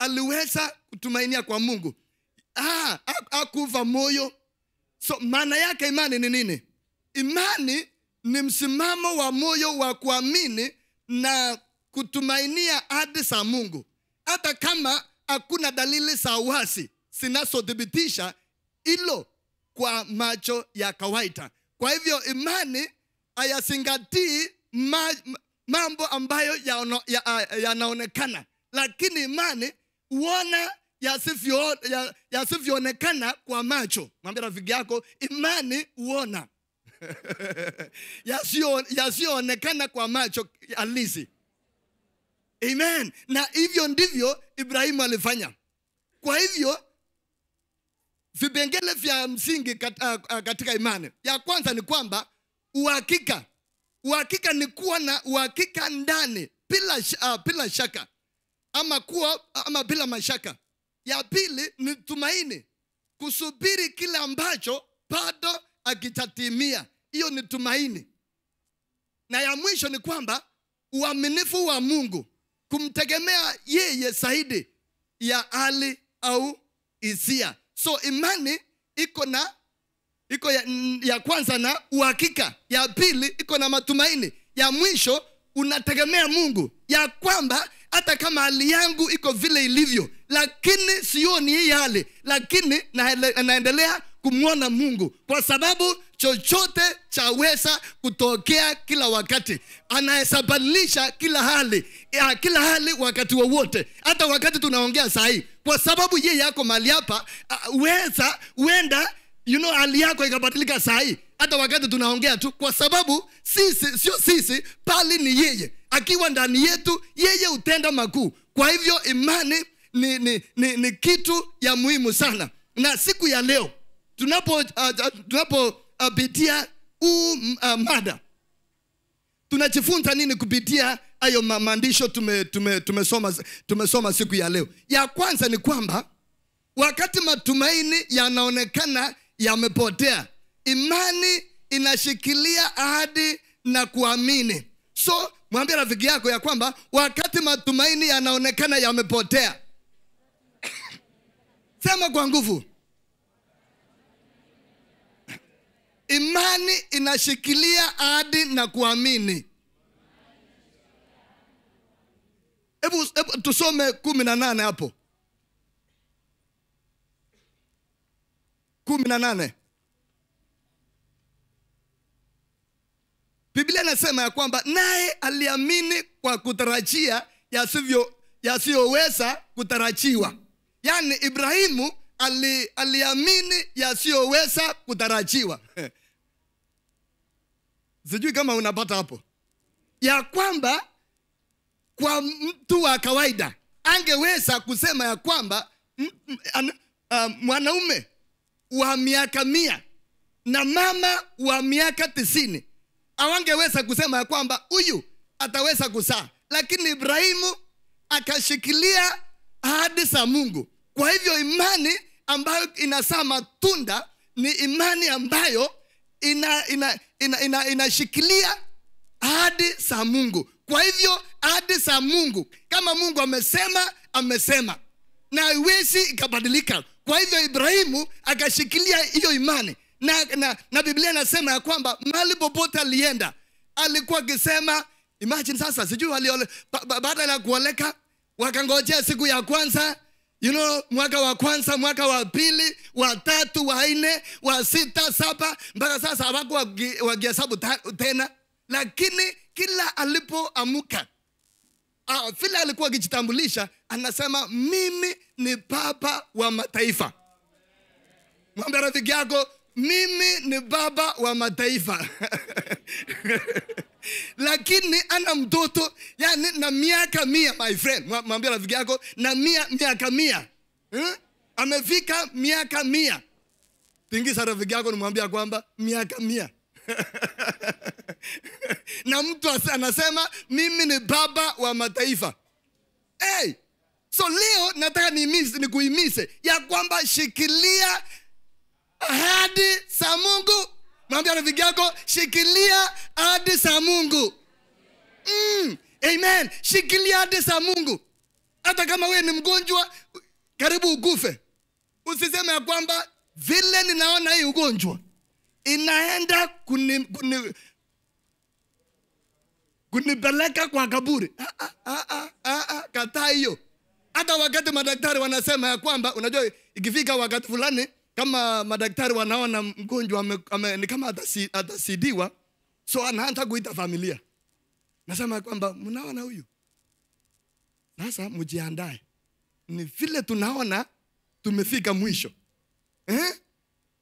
aliweza kutumainia kwa Mungu. Hakufa moyo. So maana yake imani ni nini? Imani ni msimamo wa moyo wa kuamini na kutumainia ahadi za Mungu, hata kama hakuna dalili za wazi zinazothibitisha hilo kwa macho ya kawaida. Kwa hivyo imani hayazingatii mambo ambayo yanaonekana, lakini imani huona yasivyoonekana kwa macho. Mwambie rafiki yako, imani huona yasiyoonekana kwa macho halisi. Amen. Na hivyo ndivyo Ibrahimu alifanya. Kwa hivyo vipengele vya msingi katika imani, ya kwanza ni kwamba uhakika. Uhakika ni kuwa na uhakika ndani bila shaka, ama bila mashaka. Ya pili ni tumaini, kusubiri kile ambacho bado hakijatimia. Hiyo ni tumaini. Na ya mwisho ni kwamba uaminifu wa Mungu, kumtegemea yeye zaidi ya hali au hisia. So imani iko ya kwanza na uhakika, ya pili iko na matumaini, ya mwisho unategemea Mungu, ya kwamba hata kama hali yangu iko vile ilivyo, lakini sioni hii hali, lakini naendelea kumwona Mungu, kwa sababu chochote chaweza kutokea kila wakati. Anaweza badilisha kila hali wakati wowote, hata wakati tunaongea sahi, kwa sababu yeye yako mahali hapa. Huenda hali yako ikabadilika sahi, hata wakati tunaongea tu, kwa sababu sio sisi bali ni yeye. Akiwa ndani yetu, yeye utenda makuu. Kwa hivyo imani ni kitu ya muhimu sana. Na siku ya leo tunapopitia mada, tunajifunza nini kupitia hayo maandisho tumesoma siku ya leo? Ya kwanza ni kwamba wakati matumaini yanaonekana yamepotea, imani inashikilia ahadi na kuamini. So mwambie rafiki yako ya kwamba wakati matumaini yanaonekana yamepotea, sema kwa nguvu, imani inashikilia ahadi na kuamini. Hebu tusome 18 hapo. 18. Biblia inasema ya kwamba naye aliamini kwa kutarajia yasiyoweza kutarajiwa. Yani Ibrahimu aliamini yasiyoweza kutarajiwa. Sijui kama unapata hapo. Ya kwamba kwa mtu wa kawaida angeweza kusema ya kwamba mwanaume wa miaka 100 na mama wa miaka 90 hawangeweza kusema ya kwamba huyu ataweza kuzaa, lakini Ibrahimu akashikilia ahadi za Mungu. Kwa hivyo imani ambayo inazaa matunda ni imani ambayo inashikilia ahadi za Mungu. Kwa hivyo ahadi za Mungu, kama Mungu amesema na haiwezi ikabadilika. Kwa hivyo Ibrahimu akashikilia hiyo imani. Na Biblia inasema ya kwamba mahali popote alienda alikuwa akisema, imagine sasa, sijui baada ya kuoleka wakangojea siku ya kwanza, mwaka wa kwanza, mwaka wa pili, wa tatu, wa 4, wa 6, 7, mpaka sasa hawako wakihesabu tena. Lakini kila alipoamka, vile alikuwa akijitambulisha, anasema mimi ni baba wa mataifa. Mwambie rafiki yako, mimi ni baba wa mataifa. Lakini ana mtoto, yani na miaka 100, my friend. Mwambie rafiki yako, na miaka 100. Amefika miaka 100. Tingiza rafiki yako nimwambia kwamba miaka 100. Na mtu anasema mimi ni baba wa mataifa. Hey! So leo nataka nikuhimize ya kwamba shikilia ahadi za Mungu. Mwambie rafiki yako, shikilia ahadi za Mungu. Amen. Shikilia ahadi za Mungu. Hata kama wewe ni mgonjwa karibu ukufe, usiseme ya kwamba vile ninaona hii ugonjwa inaenda kunipeleka kwa kaburi. Kataa hiyo. Hata wakati madaktari wanasema ya kwamba unajua ikifika wakati fulani kama madaktari wanaona mgonjwa ni kama atasidiwa, so anaanza kuita familia. Nasema kwamba mnaona huyu, sasa mjiandae, ni vile tunaona tumefika mwisho.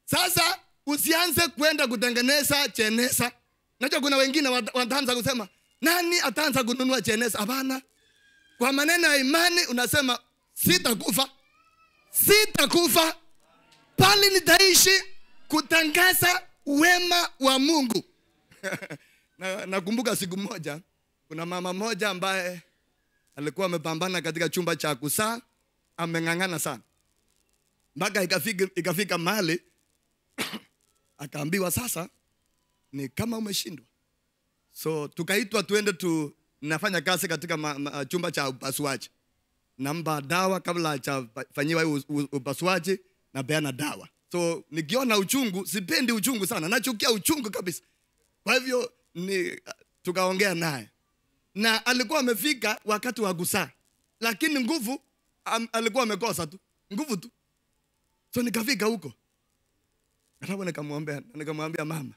Sasa usianze kwenda kutengeneza chenesa. Najua kuna wengine wataanza kusema nani ataanza kununua chenesa. Hapana. Kwa maneno ya imani unasema sitakufa bali nitaishi kutangaza wema wa Mungu. Nakumbuka siku moja kuna mama moja ambaye alikuwa amepambana katika chumba cha kuzaa, ameng'ang'ana sana. Mpaka ikafika mahali akaambiwa sasa ni kama umeshindwa. So tukaitwa tuende nafanya kazi katika chumba cha upasuaji. Namba dawa kabla hajafanyiwa upasuaji na peana dawa. So nikiona uchungu, sipendi uchungu sana, nachukia uchungu kabisa. Kwa hivyo tukaongea naye. Na alikuwa amefika wakati wa kuzaa, lakini nguvu alikuwa amekosa tu, nguvu tu. So nikafika huko. Alafu nikamwambia mama,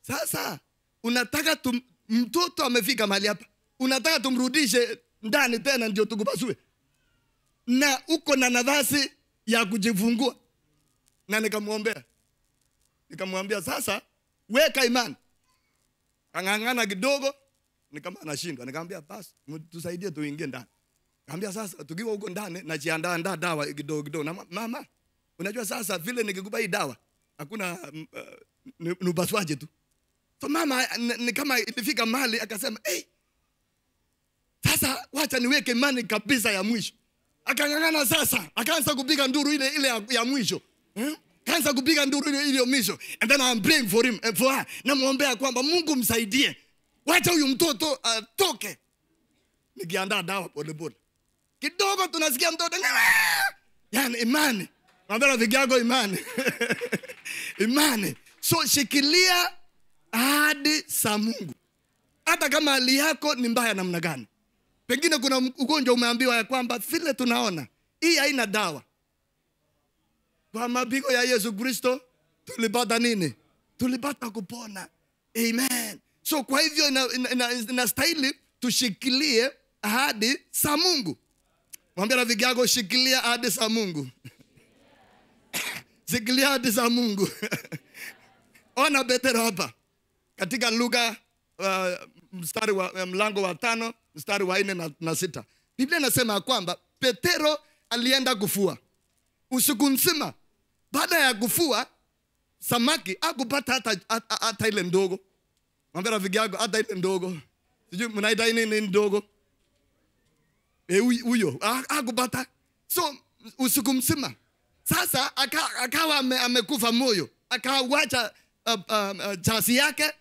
sasa unataka mtoto amefika mahali hapa, unataka tumrudishe ndani tena ndio tukupasue? Na uko na nafasi ya kujifungua. Na nikamwambia sasa weka imani. Angangana kidogo, kama anashindwa. Nikamwambia basi tusaidie tuingie ndani. Nikamwambia sasa tukiwa huko ndani najiandaa dawa kidogo. Na mama, unajua sasa vile nikikupa hii dawa hakuna nupaswaje tu. So mama ni kama ilifika mahali akasema sasa wacha niweke imani kabisa ya mwisho. Akangangana sasa, akaanza kupiga nduru ile ya mwisho. Kaanza kupiga nduru ile ya mwisho. And then I'm praying for him, for her. Namuombea kwamba Mungu msaidie. Wacha huyu mtoto atoke. Nikiandaa dawa pole. Kidogo tunasikia mtoto. Yaani imani. Mwambie rafiki yako imani. Imani. So shikilia ahadi za Mungu. Hata kama hali yako ni mbaya namna gani. Pengine kuna ugonjwa umeambiwa ya kwamba vile tunaona hii haina dawa. Kwa mapigo ya Yesu Kristo tulipata nini? Tulipata kupona. Amen. So kwa hivyo inastahili tushikilie ahadi za Mungu. Mwambie rafiki yako shikilia ahadi za Mungu. Shikilia ahadi za Mungu. Ona Petero hapa katika Luka mstari wa mlango wa 5 mstari wa 4 na 6. Biblia inasema kwamba Petero alienda kufua usiku mzima. Baada ya kufua samaki hakupata hata ile ndogo. Mwambie rafiki yako hata ile ndogo. Sijui mnaita nini ndogo? Huyo hakupata. So usiku mzima. Sasa akawa amekufa moyo. Akawacha chasi yake,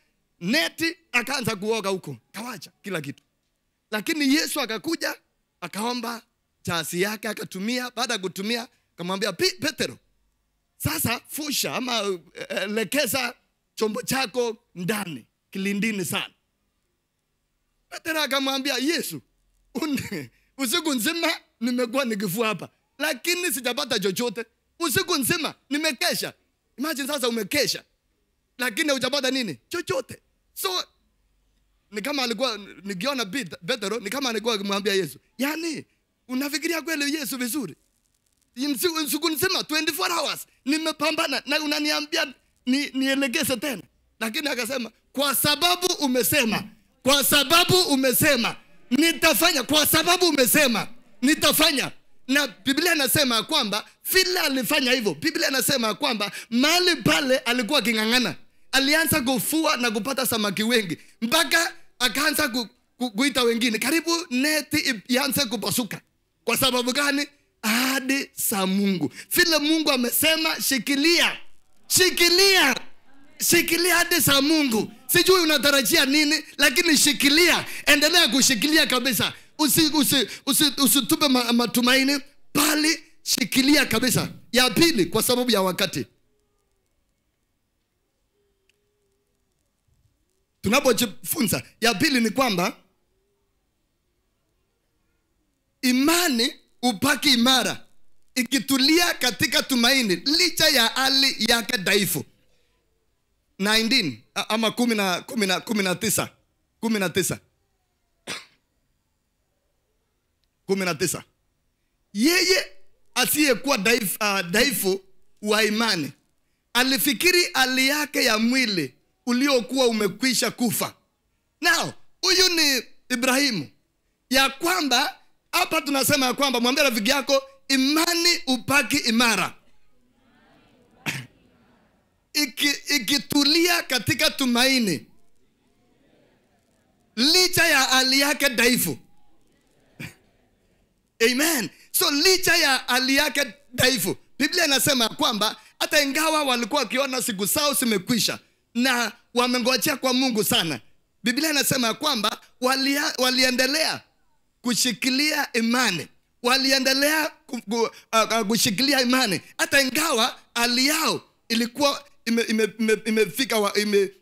neti, akaanza kuoga huko. Kawacha kila kitu. Lakini Yesu akakuja, akaomba chasi yake, akatumia. Baada ya kutumia, akamwambia Petero, sasa fusha ama lekeza chombo chako ndani, kilindini sana. Petero akamwambia Yesu, usiku nzima nimekuwa nikifua hapa, lakini sijapata chochote. Usiku nzima nimekesha. Imagine sasa umekesha, lakini hujapata nini? Chochote. So ni kama alikuwa nikiona Petero ni kama alikuwa akimwambia Yesu, yani unafikiria kweli Yesu vizuri? Usiku nzima 24 hours nimepambana na unaniambia nielekeze tena. Lakini akasema kwa sababu umesema nitafanya, kwa sababu umesema nitafanya. Na Biblia inasema kwamba vile alifanya hivyo, Biblia inasema kwamba mahali pale alikuwa kingangana, alianza kufua na kupata samaki wengi, mpaka akaanza kuita wengine, karibu neti ianze kupasuka. Kwa sababu gani? Ahadi za Mungu. Vile Mungu amesema, shikilia ahadi za Mungu. Sijui unatarajia nini, lakini shikilia, endelea kushikilia kabisa. usitupe matumaini, bali shikilia kabisa. Ya pili, kwa sababu ya wakati, tunapojifunza, ya pili ni kwamba imani upaki imara ikitulia katika tumaini licha ya hali yake dhaifu. 19 ama 19 yeye asiyekuwa dhaifu wa imani alifikiri hali yake ya mwili uliokuwa umekwisha kufa. Now, huyu ni Ibrahimu. Ya kwamba hapa tunasema ya kwamba, mwambie rafiki yako, imani upaki imara ikitulia katika tumaini licha ya hali yake dhaifu. Amen. So licha ya hali yake dhaifu, Biblia inasema kwamba hata ingawa walikuwa wakiona siku zao zimekwisha na wamengojea kwa Mungu sana, Biblia inasema kwamba waliendelea kushikilia imani. Waliendelea kushikilia imani hata ingawa hali yao ilikuwa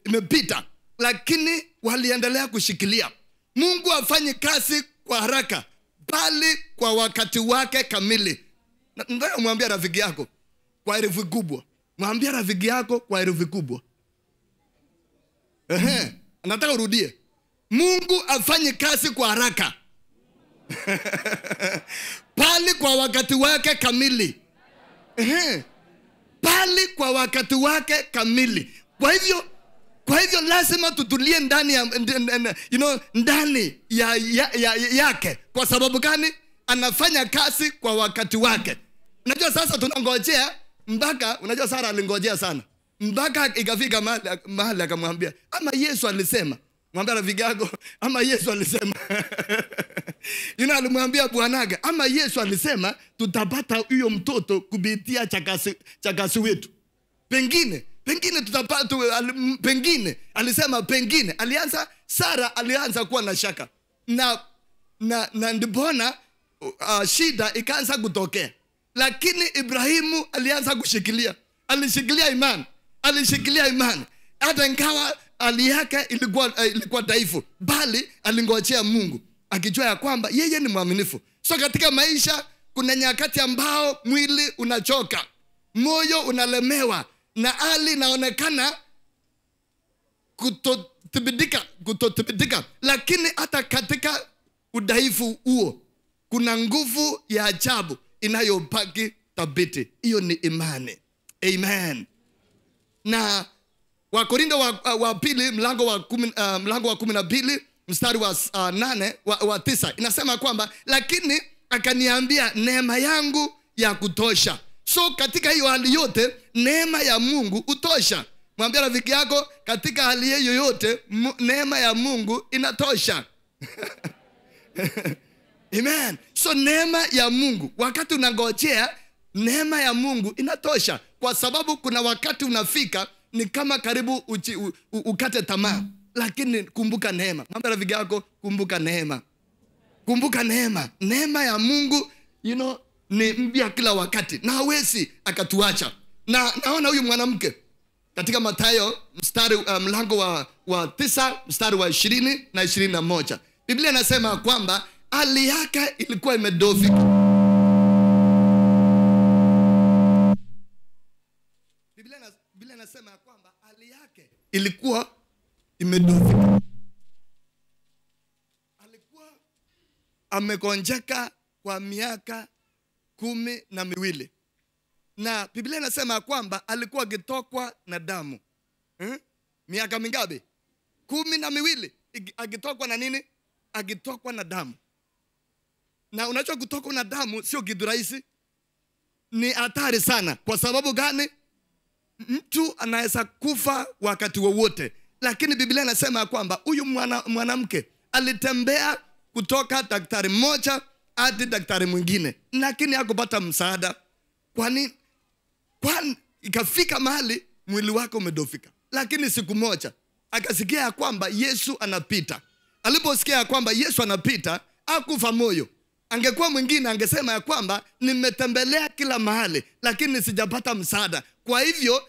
imepita, lakini waliendelea kushikilia. Mungu hafanyi kazi kwa haraka, bali kwa wakati wake kamili. Nataka mwambie rafiki yako kwa herufi kubwa. Mwambie rafiki yako kwa herufi kubwa. Nataka urudie. Mungu hafanyi kazi kwa haraka bali kwa wakati wake kamili. Bali kwa wakati wake kamili. Kwa hivyo lazima tutulie ndani ya ndani yake. Kwa sababu gani? Anafanya kazi kwa wakati wake. Unajua sasa tunangojea mpaka, unajua Sara alingojea sana mpaka ikafika mahali akamwambia, ama Yesu alisema. Mwambie rafiki yako, ama Yesu alisema. Alimwambia bwanaga, ama Yesu alisema tutapata huyo mtoto kupitia chakasi wetu. Pengine tutapata, pengine alisema, pengine alianza, Sara alianza kuwa na shaka na ndibona shida ikaanza kutokea. Lakini Ibrahimu alianza kushikilia, alishikilia imani hata ingawa hali yake ilikuwa dhaifu, bali alingojea Mungu akijua ya kwamba yeye ni mwaminifu. So katika maisha kuna nyakati ambao mwili unachoka, moyo unalemewa na hali inaonekana kutothibitika, lakini hata katika udhaifu huo kuna nguvu ya ajabu inayobaki thabiti. Hiyo ni imani. Amen. Na Wakorintho wa pili mlango wa 12 mstari wa 9 inasema kwamba, lakini akaniambia neema yangu ya kutosha. So katika hiyo hali yote neema ya Mungu utosha. Mwambie rafiki yako, katika hali yoyote neema ya Mungu inatosha. Amen. So neema ya Mungu, wakati unangojea, neema ya Mungu inatosha. Kwa sababu kuna wakati unafika ni kama karibu ukate tamaa, lakini kumbuka neema. Mwambie rafiki yako, kumbuka neema. Kumbuka neema. Neema ya Mungu ni mpya kila wakati na hawezi akatuacha. Na naona huyu mwanamke katika Mathayo mlango wa 9 mstari wa 20 na 21. Biblia inasema kwamba hali yake ilikuwa imedhoofika. Biblia inasema kwamba hali yake ilikuwa imedhoofika. Alikuwa amegonjeka kwa miaka 12. Na Biblia inasema kwamba alikuwa akitokwa na damu. Miaka mingapi? 12. Akitokwa na nini? Akitokwa na damu. Na unajua kutokwa na damu sio kitu rahisi. Ni hatari sana. Kwa sababu gani? Mtu anaweza kufa wakati wowote. Lakini Biblia inasema kwamba huyu mwanamke alitembea kutoka daktari mmoja hadi daktari mwingine, lakini hakupata msaada. Kwani ikafika mahali mwili wake umedhoofika. Lakini siku moja akasikia ya kwamba Yesu anapita. Aliposikia ya kwamba Yesu anapita, hakufa moyo. Angekuwa mwingine angesema ya kwamba nimetembelea kila mahali lakini sijapata msaada, kwa hivyo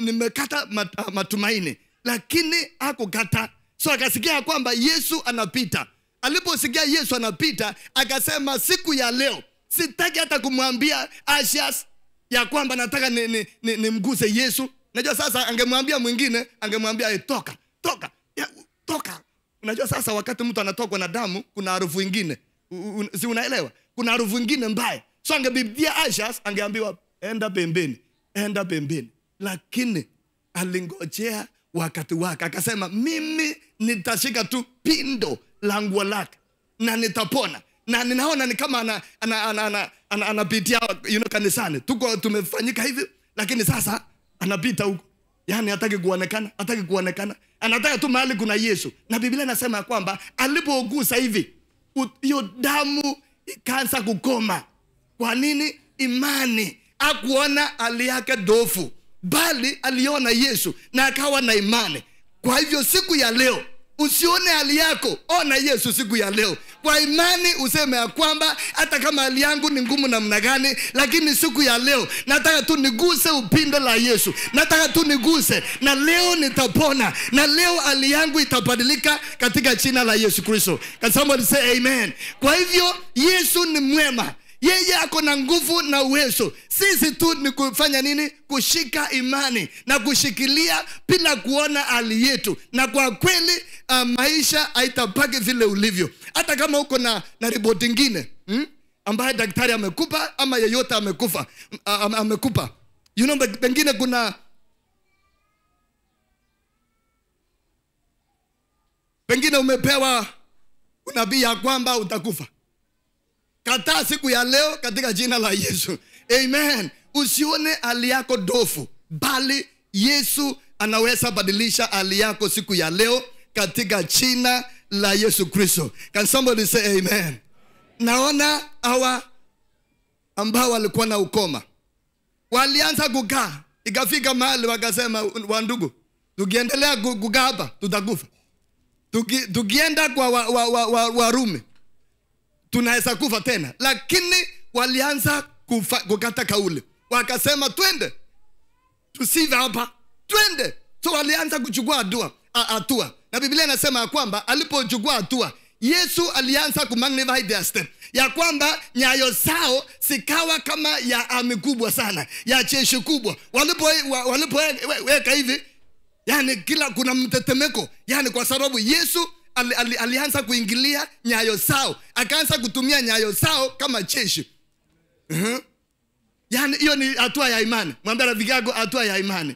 nimekata matumaini. Lakini hakukata. So akasikia kwamba Yesu anapita. Aliposikia Yesu anapita, akasema siku ya leo sitaki hata kumwambia Ashias ya kwamba nataka nimguse Yesu. Najua sasa angemwambia mwingine, angemwambia toka. Unajua sasa wakati mtu anatokwa na damu kuna harufu nyingine. Si unaelewa? Kuna harufu nyingine mbaya. So angebidia Ashias, angeambiwa enda pembeni. Lakini alingojea wakati wake. Akasema mimi nitashika tu pindo la nguo lake na nitapona. Na ninaona ni kama anapitia kanisani. Tuko tumefanyika hivi lakini sasa anapita huko. Yani hataki kuonekana. Anataka tu mahali kuna Yesu. Na Biblia inasema kwamba alipogusa hivi hiyo damu ikaanza kukoma. Kwa nini? Imani. Hakuona hali yake dhaifu, bali aliona Yesu na akawa na imani. Kwa hivyo siku ya leo usione hali yako, ona Yesu siku ya leo. Kwa imani useme ya kwamba hata kama hali yangu ni ngumu namna gani, lakini siku ya leo nataka tu niguse upindo la Yesu. Nataka tu niguse na leo nitapona, na leo hali yangu itabadilika katika jina la Yesu Kristo. Can somebody say amen? Kwa hivyo Yesu ni mwema. Yeye ako na nguvu na uwezo. Sisi tu ni kufanya nini? Kushika imani na kushikilia bila kuona hali yetu. Na kwa kweli maisha haitabaki vile ulivyo. Hata kama uko na ripoti nyingine ambaye daktari amekupa ama yeyote amekupa. Pengine pengine umepewa unabii ya kwamba utakufa. Kataa siku ya leo katika jina la Yesu. Amen. Usione hali yako dhaifu, bali Yesu anaweza badilisha hali yako siku ya leo katika jina la Yesu Kristo. Can somebody say amen? Naona hawa ambao walikuwa na ukoma walianza kukaa, ikafika mahali wakasema, wandugu, tukiendelea kukaa hapa tutakufa. Tukienda kwa Warumi tunaweza kufa tena. Lakini walianza kukata kauli. Wakasema twende. Tusive hapa. Twende. So walianza kuchukua hatua. Na Biblia inasema kwamba alipochukua hatua, Yesu alianza kumagnify their step. Ya kwamba nyayo zao sikawa kama ya ami kubwa sana, ya jeshi kubwa. Walipoweka hivi, yani kila kuna mtetemeko. Yani kwa sababu Yesu alianza kuingilia nyayo zao. Akaanza kutumia nyayo zao kama jeshi. Yani hiyo ni hatua ya imani. Mwambie rafiki yako hatua ya imani.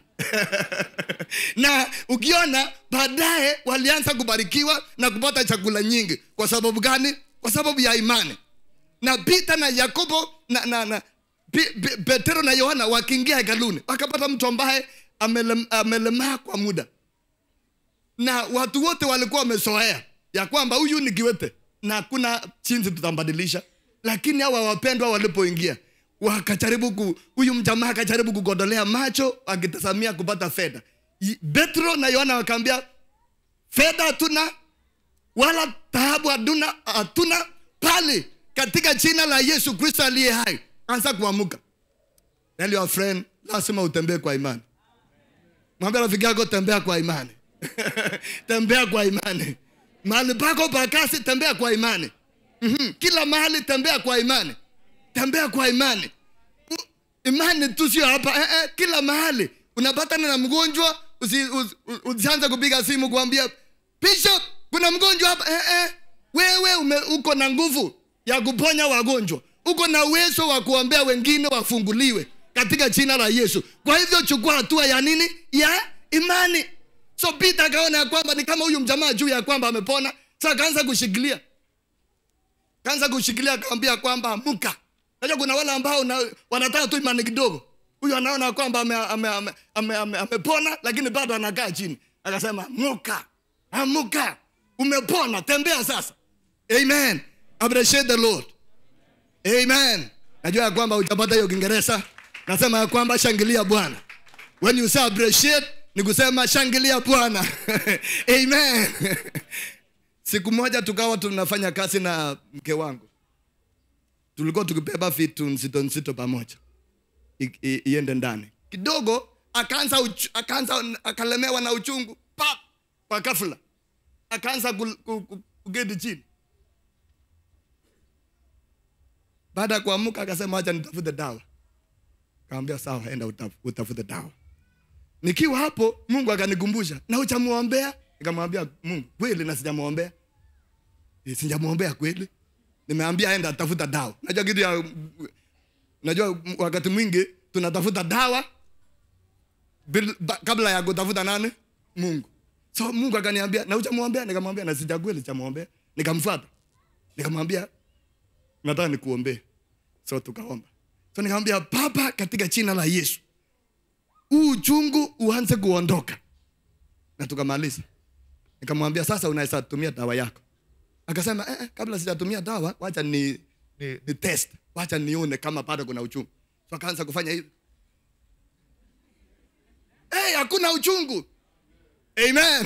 Na ukiona baadaye walianza kubarikiwa na kupata chakula nyingi. Kwa sababu gani? Kwa sababu ya imani. Na Peter na Yakobo na Petero na Yohana wakiingia hekaluni, wakapata mtu ambaye amelemaa kwa muda. Na watu wote walikuwa wamezoea ya kwamba huyu ni kiwete na kuna jinsi tutambadilisha. Lakini hawa wapendwa walipoingia, wakajaribu huyu mjamaa akajaribu kugodolea macho akitazamia kupata fedha. Petro na Yohana wakaambia, fedha hatuna wala dhahabu hatuna, bali katika jina la Yesu Kristo aliye hai anza kuamuka. Tell your friend, lazima utembee kwa imani. Mwambie rafiki yako tembea kwa imani. Tembea kwa imani. Mahali pako pa kazi tembea kwa imani. Kila mahali tembea kwa imani. Tembea kwa imani. Imani tu sio hapa. Kila mahali unapatana na mgonjwa, usianze kupiga simu kuambia, Bishop, kuna mgonjwa hapa. Wewe uko na nguvu ya kuponya wagonjwa. Uko na uwezo wa kuombea wengine wafunguliwe katika jina la Yesu. Kwa hivyo chukua hatua ya nini? Ya imani. So Peter akaona ya kwamba ni kama huyu mjamaa juu ya kwamba amepona. Sasa akaanza kushikilia. Akamwambia kwamba amuka. Unajua kuna wale ambao wanataka tu imani kidogo. Huyu anaona kwamba amepona lakini bado anakaa chini. Akasema amuka. Umepona, tembea sasa. Amen. Appreciate the Lord. Amen. Najua ya kwamba utapata hiyo Kiingereza. Nasema ya kwamba shangilia Bwana. When you say appreciate, ni kusema shangilia Bwana. Amen. Siku moja tukawa tunafanya kazi na mke wangu. Tulikuwa tukibeba vitu nzito pamoja. Iende ndani. Kidogo akalemewa na uchungu. Pap! Kwa ghafla. Akaanza kugedi chini. Baada ya kuamka akasema acha nitafute dawa. Kaambia sawa, enda utafute dawa. Nikiwa hapo Mungu akanikumbusha, na uchamuombea? Nikamwambia Mungu, kweli na sijamuombea? Sijamuombea kweli. Nimeambia aenda atafuta dawa. Najua wakati mwingi tunatafuta dawa kabla ya kutafuta nani? Mungu. So Mungu akaniambia, na uchamuombea? Nikamwambia na sijakweli chamuombea. Nikamfuata. Nikamwambia nataka nikuombee. So tukaomba. So nikamwambia Baba, katika jina la Yesu, uchungu uanze kuondoka. Na tukamaliza. Nikamwambia sasa unaweza tumia dawa yako. Akasema kabla sijatumia dawa wacha ni test. Wacha nione kama bado kuna uchungu. So akaanza kufanya hivi. Hakuna uchungu. Amen.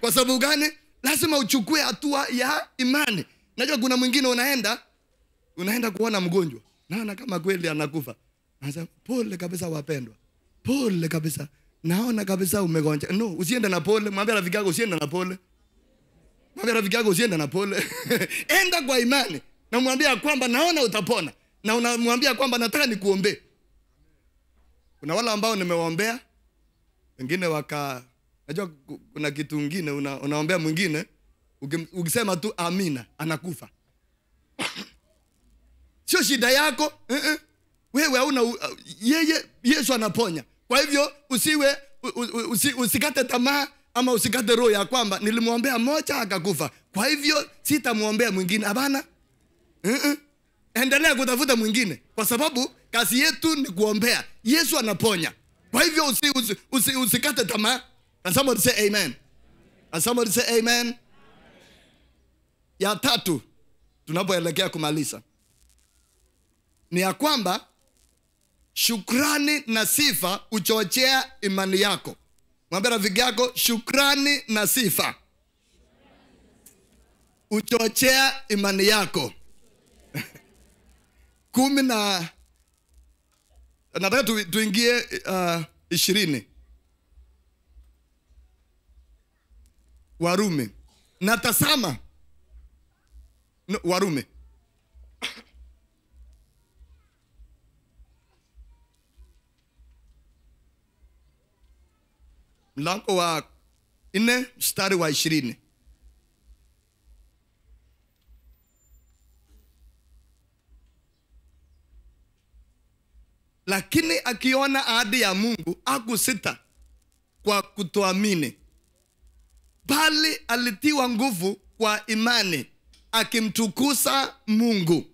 Kwa sababu gani? Lazima uchukue hatua ya imani. Najua kuna mwingine unaenda kuona mgonjwa. Naona kama kweli anakufa. Anasema pole kabisa wapendwa. Pole kabisa. Naona kabisa umegonja. No, usiende na pole. Mwambie rafiki yako usiende na pole. Mwambie rafiki yako usiende na pole. Enda kwa imani. Na mwambie kwamba naona utapona. Na unamwambia kwamba nataka nikuombee. Kuna wale ambao nimewaombea. Wengine najua kuna kitu kingine unaombea mwingine. Ukisema tu amina anakufa. Sio shida yako. Wewe hauna yeye, Yesu anaponya. Kwa hivyo usikate tamaa ama usikate roho ya kwamba nilimwombea moja akakufa, kwa hivyo sitamuombea mwingine. Hapana. Endelea kutafuta mwingine, kwa sababu kazi yetu ni kuombea. Yesu anaponya. Kwa hivyo usikate tamaa. And somebody say amen. And somebody say amen. Ya tatu tunapoelekea kumaliza ni ya kwamba shukrani na sifa uchochea imani yako. Mwambie rafiki yako, shukrani na sifa uchochea imani yako. Nataka tuingie 20. Warumi. Natazama. No, Warumi. Mlango wa 4 mstari wa 20. Lakini akiona ahadi ya Mungu hakusita kwa kutoamini, bali alitiwa nguvu kwa imani akimtukuza Mungu.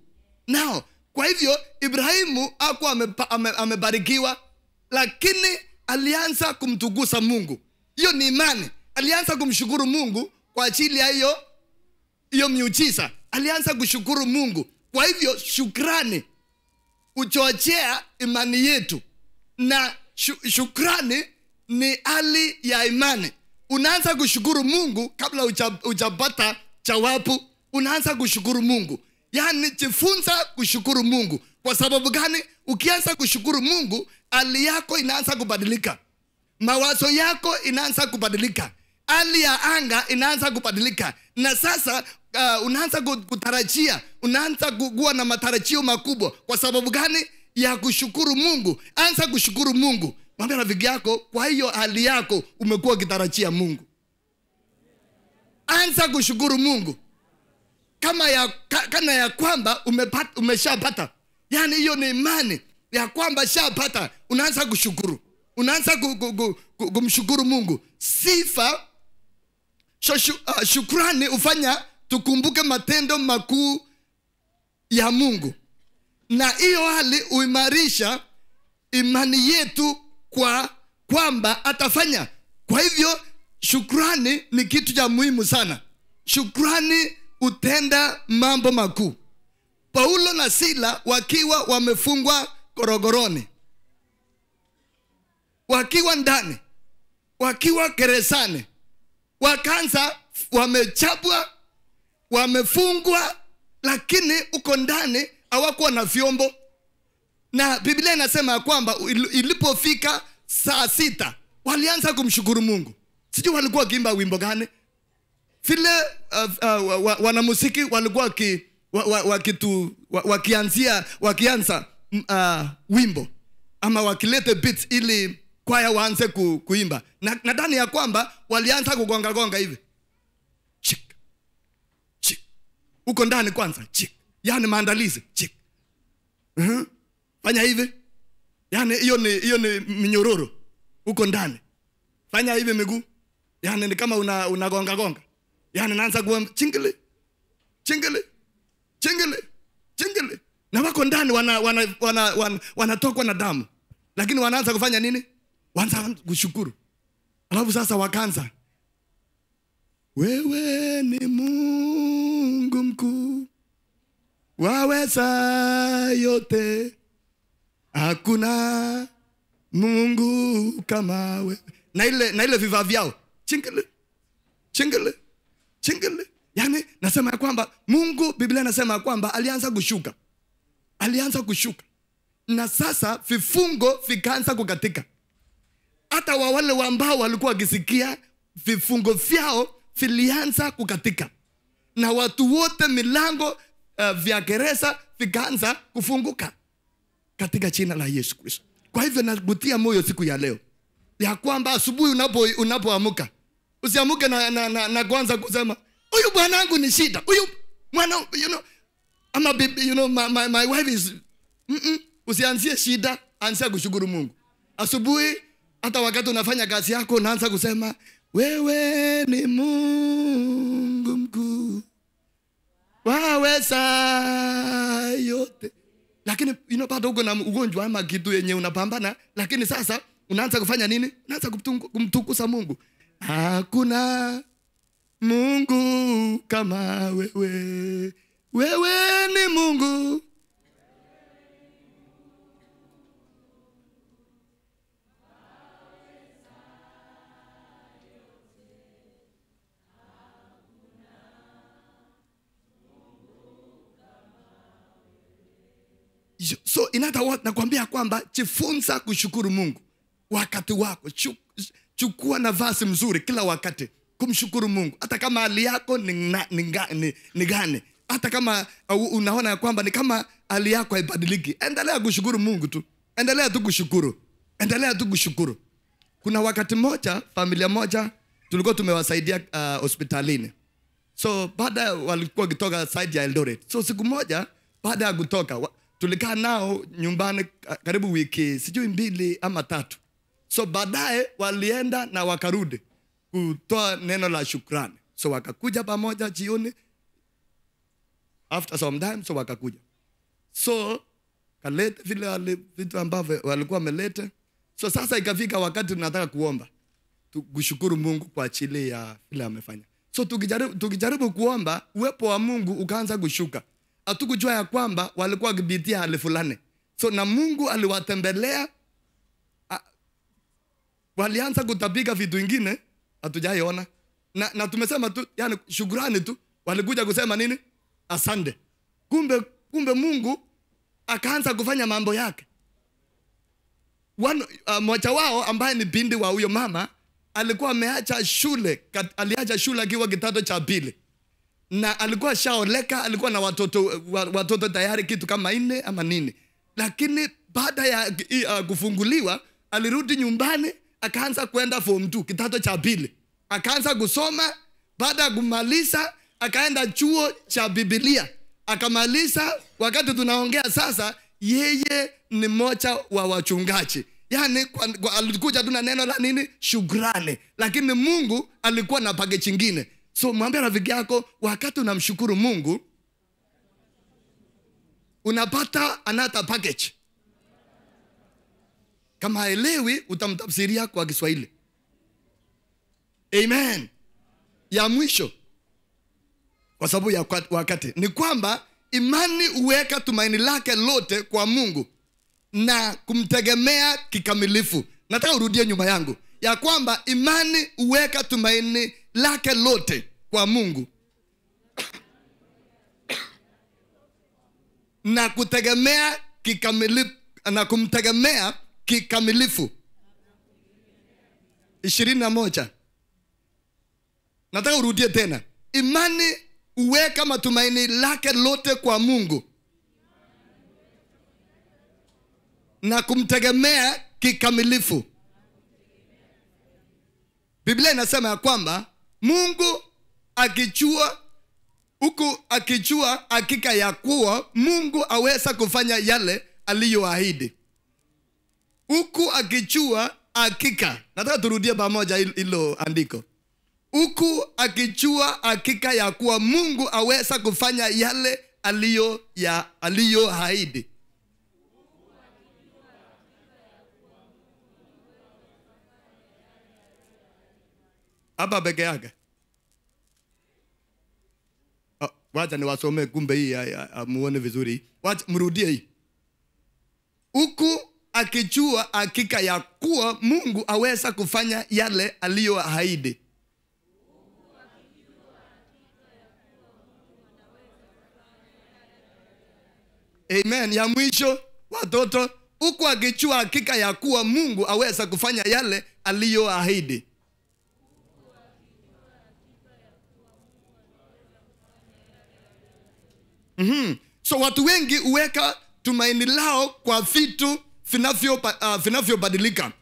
Now, kwa hivyo Ibrahimu hakuwa amebarikiwa, lakini alianza kumtukuza Mungu. Hiyo ni imani. Alianza kumshukuru Mungu kwa ajili ya hiyo miujiza. Alianza kushukuru Mungu. Kwa hivyo shukrani uchochea imani yetu, na shukrani ni hali ya imani. Unaanza kushukuru Mungu kabla hujapata jawabu. Unaanza kushukuru Mungu. Yaani jifunza kushukuru Mungu. Kwa sababu gani? Ukianza kushukuru Mungu, hali yako inaanza kubadilika. Mawazo yako inaanza kubadilika. Hali ya anga inaanza kubadilika. Na sasa unaanza kutarajia, unaanza kuwa na matarajio makubwa. Kwa sababu gani? Ya kushukuru Mungu. Anza kushukuru Mungu. Mwambie rafiki yako, kwa hiyo hali yako umekuwa ukitarajia Mungu. Anza kushukuru Mungu. Kana ya kwamba umeshapata. Yaani hiyo ni imani ya kwamba shapata. Unaanza kushukuru. Unaanza kumshukuru Mungu. Sifa, shukrani hufanya tukumbuke matendo makuu ya Mungu. Na hiyo hali huimarisha imani yetu kwamba atafanya. Kwa hivyo shukrani ni kitu cha muhimu sana. Shukrani hutenda mambo makuu. Paulo na Sila wakiwa wamefungwa korogoroni, wakiwa ndani, wakiwa gerezani, wakaanza wamechapwa, wamefungwa, lakini uko ndani hawakuwa na vyombo. Na Biblia inasema kwamba ilipofika saa 6 walianza kumshukuru Mungu. Sijui walikuwa wakiimba wimbo gani. Vile wanamuziki walikuwa wakianza wimbo ama wakilete beats ili kwaya waanze kuimba. Na nadhani ya kwamba walianza kugonga hivi. Chik. Chik. Uko ndani kwanza. Chik. Yani maandalizi. Chik. Fanya hivi. Yani hiyo ni minyororo. Uko ndani. Fanya hivi miguu. Yani ni kama unagonga. Yani naanza kuwa chingili. Chingili. Chingili. Chingili. Na wako ndani wanatokwa na damu. Lakini wanaanza kufanya nini? Wanaanza kushukuru. Alafu sasa wakaanza. Wewe ni Mungu mkuu, waweza yote, hakuna Mungu kama wewe. Na ile vifaa vyao. Chingili. Chingili. Chingili. Yani nasema ya kwamba Mungu, Biblia nasema ya kwamba alianza kushuka. Alianza kushuka. Na sasa vifungo vikaanza kukatika. Hata wale ambao walikuwa wakisikia, vifungo vyao vilianza kukatika. Na watu wote milango vya gereza vikaanza kufunguka katika jina la Yesu Kristo. Kwa hivyo nakutia moyo siku ya leo ya kwamba asubuhi unapoamka usiamuke na kuanza kusema huyu bwanangu ni shida, huyu mwana, ama baby, my wife is usianzie shida, anza kushukuru Mungu. Asubuhi hata wakati unafanya kazi yako unaanza kusema wewe ni Mungu mkuu, waweza yote. Lakini bado uko na ugonjwa ama kitu yenye unapambana, lakini sasa unaanza kufanya nini? Unaanza kumtukuza Mungu. Hakuna Mungu kama wewe. Wewe ni Mungu. So in other words, nakwambia kwamba jifunza kushukuru Mungu wakati wako. Chukua nafasi mzuri kila wakati kumshukuru Mungu. Hata kama hali yako ni gani. Hata kama unaona kwamba ni kama hali yako haibadiliki, endelea kushukuru Mungu tu. Endelea tu kushukuru. Endelea tu kushukuru. Kuna wakati moja, familia moja tulikuwa tumewasaidia hospitalini. So baada walikuwa wakitoka side ya Eldoret. So siku moja baada ya kutoka tulikaa nao nyumbani karibu wiki sijui 2 ama 3. So baadaye walienda na wakarudi kutoa neno la shukrani. So wakakuja pamoja jioni. After some time, so wakakuja. So kalete vile vitu ambavyo walikuwa wameleta. So sasa ikafika wakati tunataka kuomba. Kushukuru Mungu kwa ajili ya vile amefanya. So tukijaribu kuomba, uwepo wa Mungu ukaanza kushuka. Hatukujua ya kwamba walikuwa wakipitia hali fulani. So na Mungu aliwatembelea, walianza kutapika vitu vingine hatujaiona. Na tumesema tu, yani shukrani tu, walikuja kusema nini? Asante. Kumbe Mungu akaanza kufanya mambo yake. Mmoja wao ambaye ni binti wa huyo mama alikuwa ameacha shule, aliacha shule akiwa kidato cha 2. Na alikuwa shaoleka, alikuwa na watoto tayari kitu kama 4 ama nini. Lakini baada ya kufunguliwa alirudi nyumbani, akaanza kwenda form 2 kidato cha 2. Akaanza kusoma, baada ya kumaliza akaenda chuo cha Biblia. Akamaliza, wakati tunaongea sasa yeye ni mmoja wa wachungaji. Yani alikuja tu na neno la nini? Shukrani. Lakini Mungu alikuwa na package nyingine. So mwambie rafiki yako, wakati unamshukuru Mungu unapata another package. Kama haelewi utamtafsiria kwa Kiswahili. Amen. Ya mwisho, kwa sababu ya wakati, ni kwamba imani uweka tumaini lake lote kwa Mungu na kumtegemea kikamilifu. Nataka urudie nyuma yangu. Ya kwamba imani uweka tumaini lake lote kwa Mungu na kutegemea kikamilifu na kumtegemea kikamilifu. 21. Nataka urudie tena. Imani uweka matumaini lake lote kwa Mungu na kumtegemea kikamilifu. Biblia inasema ya kwamba Mungu akijua hakika ya kuwa Mungu aweza kufanya yale aliyoahidi. Huku akijua hakika. Nataka turudie pamoja hilo andiko. Huku akijua hakika ya kuwa Mungu aweza kufanya yale aliyoahidi. Hapa peke yake. Wacha niwasome kumbe hii muone vizuri. Wacha mrudie hii. Huku akijua hakika ya kuwa Mungu aweza kufanya yale aliyoahidi. Amen. Ya mwisho watoto, huku akijua hakika ya kuwa Mungu aweza kufanya yale aliyoahidi. So watu wengi huweka tumaini lao kwa vitu vinavyobadilika.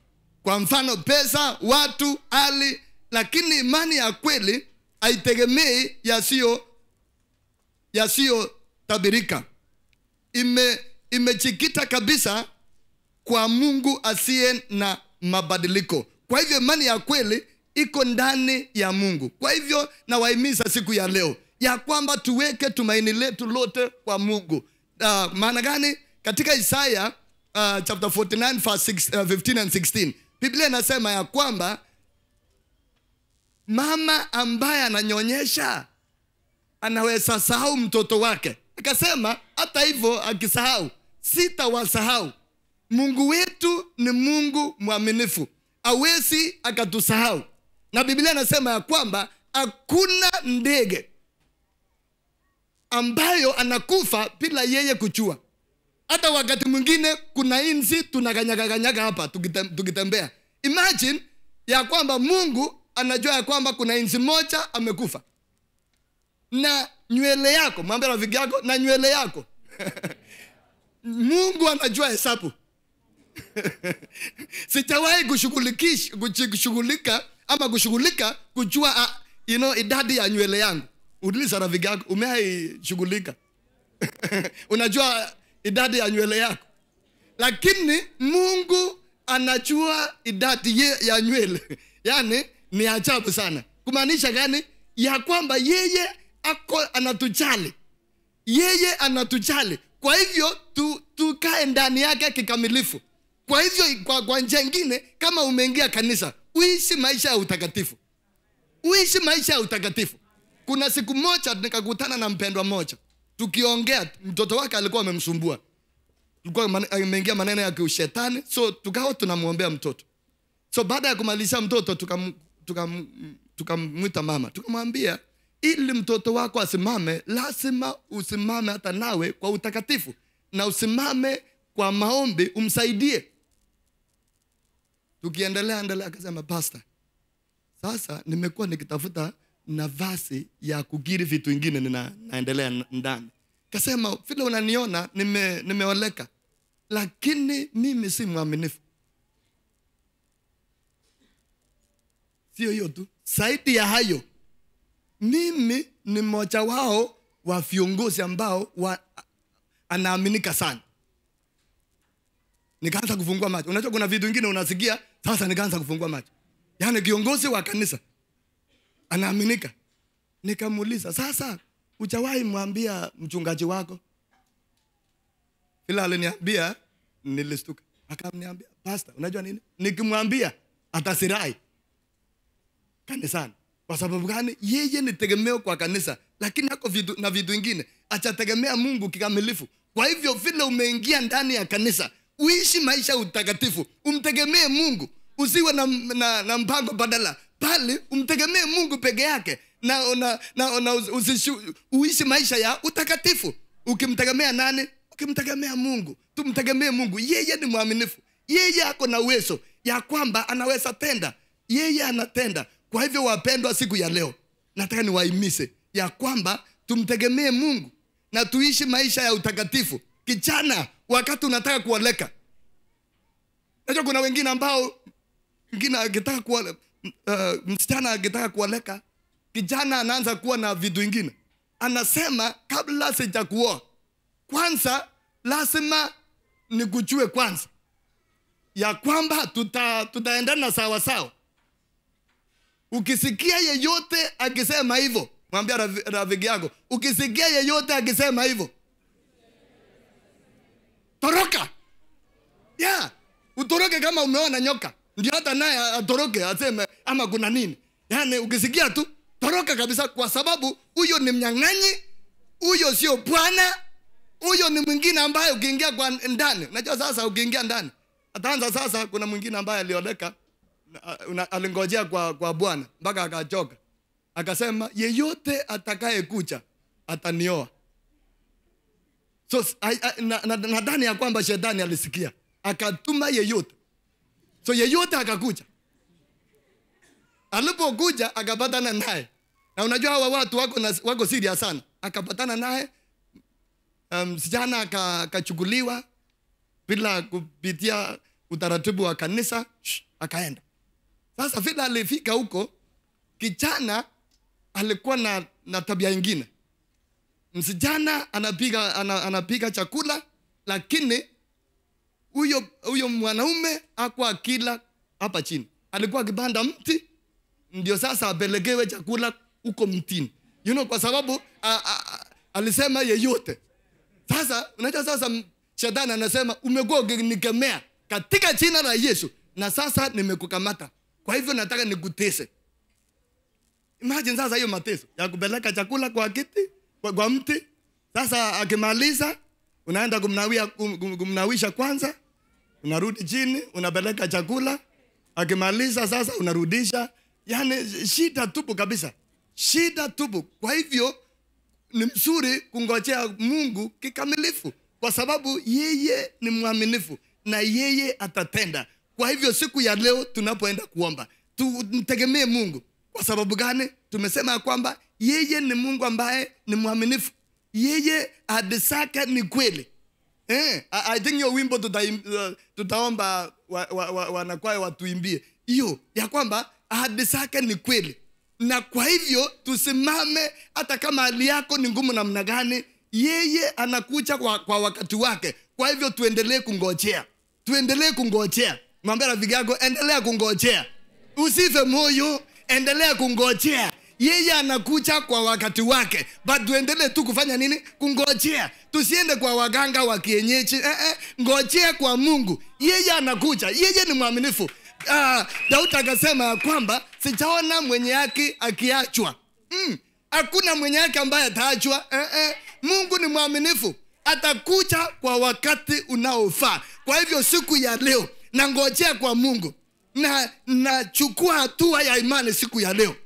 Kwa mfano pesa, watu, hali, lakini imani ya kweli haitegemei yasiyo tabirika. Imejikita kabisa kwa Mungu asiye na mabadiliko. Kwa hivyo imani ya kweli iko ndani ya Mungu. Kwa hivyo nawahimiza siku ya leo ya kwamba tuweke tumaini letu lote kwa Mungu. Maana gani? Katika Isaya chapter 49 verse 15 and 16. Biblia inasema ya kwamba mama ambaye ananyonyesha anaweza sahau mtoto wake. Akasema hata hivyo akisahau, sitawasahau. Mungu wetu ni Mungu mwaminifu. Hawezi akatusahau. Na Biblia inasema ya kwamba hakuna ndege ambayo anakufa bila yeye kujua. Hata wakati mwingine kuna inzi tunaganyaga hapa tukitembea. Imagine ya kwamba Mungu anajua ya kwamba kuna inzi moja amekufa. Na nywele yako, mwambie rafiki yako, na nywele yako. Mungu anajua hesabu. Sijawahi kushughulika kujua idadi ya nywele yangu. Uliza rafiki yako, umewahi unajua idadi ya nywele yako? Lakini Mungu anajua idadi ya nywele. Yani ni ajabu sana. Kumaanisha gani? Ya kwamba yeye anatujali. Yeye anatujali. Kwa hivyo tukae ndani yake kikamilifu. Kwa hivyo kwa njia nyingine, kama umeingia kanisa, uishi maisha ya utakatifu. Uishi maisha ya utakatifu. Kuna siku moja nikakutana na mpendwa mmoja. Tukiongea, mtoto wake alikuwa amemsumbua. Alikuwa ameingia maneno ya kiushetani. So tukawa tunamuombea mtoto. So baada ya kumalisha mtoto tukamwita mama. Tukamwambia ili mtoto wako asimame, lazima usimame hata nawe kwa utakatifu. Na usimame kwa maombi umsaidie. Tukiendelea akasema, pastor, sasa nimekuwa nikitafuta nafasi ya kukiri vitu vingine naendelea ndani. Kasema vile unaniona nimeoleka, lakini mimi si mwaminifu. Sio hiyo tu, zaidi ya hayo, mimi ni mmoja wao wa viongozi ambao anaaminika sana. Nikaanza kufungua macho. Unajua kuna vitu vingine unasikia, sasa nikaanza kufungua macho. Yaani kiongozi wa kanisa anaaminika. Nikamuuliza, sasa hujawahi mwambia mchungaji wako? Ila aliniambia, nilistuka. Akaniambia, pastor, unajua nini? Nikimwambia atasirai kanisani. Kwa sababu gani? Yeye ni tegemeo kwa kanisa, lakini hako vitu vingine achategemea Mungu kikamilifu. Kwa hivyo vile umeingia ndani ya kanisa, uishi maisha utakatifu, umtegemee Mungu, usiwe na mpango badala, bali umtegemee Mungu peke yake na uishi maisha ya utakatifu. Ukimtegemea nani? Ukimtegemea Mungu, tumtegemee Mungu. Yeye ni mwaminifu. Yeye ako na uwezo ya kwamba anaweza tenda. Yeye anatenda. Kwa hivyo wapendwa, siku ya leo nataka niwahimize ya kwamba tumtegemee Mungu na tuishi maisha ya utakatifu. Kijana, wakati unataka kuoleka, najua kuna wengine ambao akitaka kuoleka, msichana akitaka kuoleka, kijana anaanza kuwa na vitu vingine. Anasema kabla sijakuoa, kwanza lazima nikujue kwanza ya kwamba tutaendana sawa sawa. Ukisikia yeyote akisema hivyo, mwambie rafiki yako, ukisikia yeyote akisema hivyo, toroka. Utoroke kama umeona nyoka. Ndio hata naye atoroke aseme ama kuna nini. Yaani ukisikia tu toroka kabisa, kwa sababu huyo ni mnyang'anyi, huyo sio Bwana, huyo ni mwingine ambaye ukiingia kwa ndani. Unajua sasa ukiingia ndani, ataanza sasa. Kuna mwingine ambaye alioleka, alingojea kwa Bwana mpaka akachoka. Akasema yeyote atakaye kucha atanioa. So nadhani ya kwamba shetani alisikia, akatuma yeyote. So yeyote akakuja. Alipokuja akapatana naye. Na unajua hawa watu wako serious sana. Akapatana naye, msichana akachukuliwa bila kupitia utaratibu wa kanisa, akaenda. Sasa vile alifika huko, kijana alikuwa na tabia nyingine. Msichana anapika chakula, lakini huyo mwanaume hakuwa akila hapa chini. Alikuwa akipanda mti, ndio sasa apelekewe chakula huko mtini. Kwa sababu alisema yeyote. Sasa unajua sasa shetani anasema umekuwa ukinikemea katika jina la Yesu, na sasa nimekukamata. Kwa hivyo nataka nikutese. Imagine sasa hiyo mateso ya kupeleka chakula kwa kiti, kwa mti. Sasa akimaliza unaenda kumnawisha kwanza, unarudi chini, unapeleka chakula. Akimaliza sasa unarudisha. Yaani shida tupu kabisa. Shida tupu. Kwa hivyo ni mzuri kungojea Mungu kikamilifu, kwa sababu yeye ni mwaminifu na yeye atatenda. Kwa hivyo siku ya leo tunapoenda kuomba, tumtegemee Mungu. Kwa sababu gani? Tumesema kwamba yeye ni Mungu ambaye ni mwaminifu. Yeye ahadi zake ni kweli. I think hiyo wimbo tutaomba wanakwaya watuimbie. Hiyo ya kwamba ahadi zake ni kweli. Na kwa hivyo tusimame hata kama hali yako ni ngumu namna gani, yeye anakuja kwa wakati wake. Kwa hivyo tuendelee kungojea. Tuendelee kungojea. Mwambie rafiki yako, endelea kungojea. Usife moyo, endelea kungojea. Yeye anakuja kwa wakati wake. But tuendelee tu kufanya nini? Kungojea. Tusiende kwa waganga wa kienyeji. Ngojea kwa Mungu. Yeye anakuja. Yeye ni mwaminifu. Daudi akasema kwamba sijaona mwenye haki akiachwa. Hakuna mwenye haki ambaye ataachwa. Mungu ni mwaminifu. Atakuja kwa wakati unaofaa. Kwa hivyo siku ya leo nangojea kwa Mungu. Na nachukua hatua ya imani siku ya leo.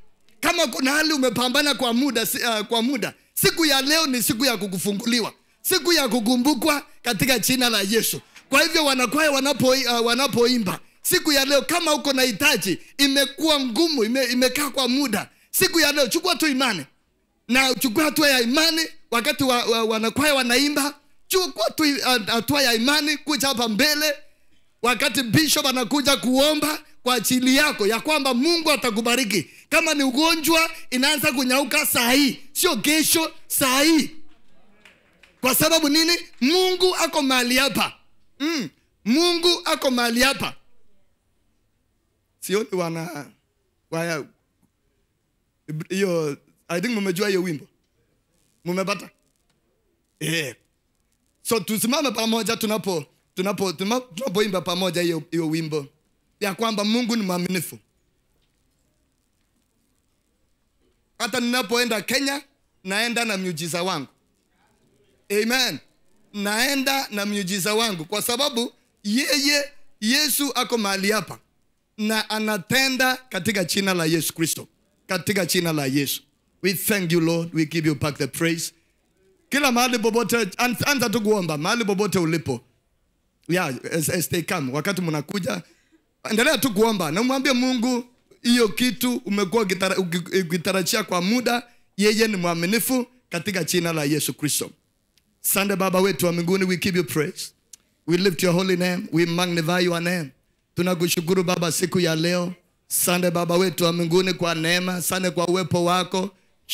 Kama kuna hali umepambana kwa muda, siku ya leo ni siku ya kukufunguliwa. Siku ya kukumbukwa katika jina la Yesu. Kwa hivyo wanakwaya wanapoimba, siku ya leo kama uko na hitaji, imekuwa ngumu, imekaa kwa muda, siku ya leo chukua tu imani. Na chukua hatua ya imani wakati wanakwaya wanaimba. Chukua tu hatua ya imani, kuja hapa mbele wakati bishop anakuja kuomba kwa ajili yako, ya kwamba Mungu atakubariki. Kama ni ugonjwa inaanza kunyauka saa hii, sio kesho, saa hii. Kwa sababu nini? Mungu ako mahali hapa. Mungu ako mahali hapa. Sioni hiyo, I think mmejua hiyo wimbo. Mmepata? So tusimame pamoja tunapoimba pamoja hiyo wimbo ya kwamba Mungu ni mwaminifu. Hata ninapoenda Kenya, naenda na miujiza wangu. Amen. Naenda na miujiza wangu kwa sababu Yesu ako mahali hapa na anatenda katika jina la Yesu Kristo. Katika jina la Yesu. We thank you, Lord. We give you back the praise. Kila mahali popote anza tu kuomba mahali popote ulipo. Yeah, as they come. Wakati mnakuja endelea tu kuomba na mwambie Mungu hiyo kitu umekuwa ukitarajia kwa muda, yeye ni mwaminifu katika jina la Yesu Kristo. Asante Baba wetu wa mbinguni, we give you praise. We lift your holy name, we magnify your name. Tunakushukuru Baba siku ya leo. Asante Baba wetu wa mbinguni kwa neema, asante kwa uwepo wako.